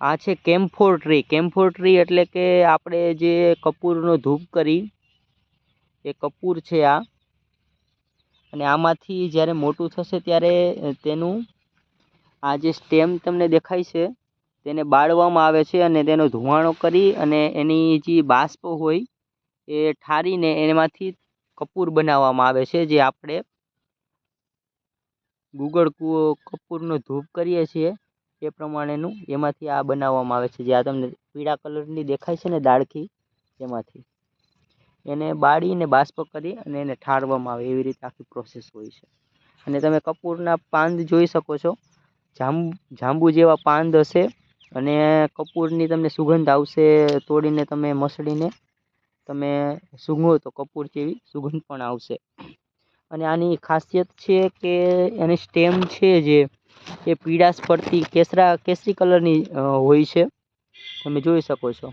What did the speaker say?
આ છે કેમ્ફોર tree. કેમ્ફોર tree એટલે કે આપણે જે કપૂરનો ધૂપ કરી એ કપૂર છે આ. અને આમાંથી જ્યારે મોટું થશે ત્યારે તેનું આ જે સ્ટેમ તમને દેખાય છે તેને બાળવામાં આવે છે અને તેનો ધુમાડો કરી અને એની જે બાષ્પ હોય એ ઠારીને એમાંથી કપૂર બનાવવામાં આવે છે, જે આપણે ગુગળ કપૂરનો ધૂપ કરીએ છીએ એ પ્રમાણેનું એમાંથી આ બનાવવામાં આવે છે. જે આ તમને પીળા કલરની દેખાય છે ને ડાળખી, એમાંથી એને બાળીને બાષ્પ કરી અને એને ઠારવામાં આવે, એવી રીતે આખી પ્રોસેસ હોય છે. અને તમે કપૂરના પાંદ જોઈ શકો છો, જાંબુ જેવા પાંદ હશે અને કપૂરની તમને સુગંધ આવશે. તોડીને તમે મસળીને તમે સૂંઘો તો કપૂર જેવી સુગંધ પણ આવશે. અને આની ખાસિયત છે કે એની સ્ટેમ છે જે એ પીળાશ પડતી કેસરી કલરની હોય છે, તમે જોઈ શકો છો.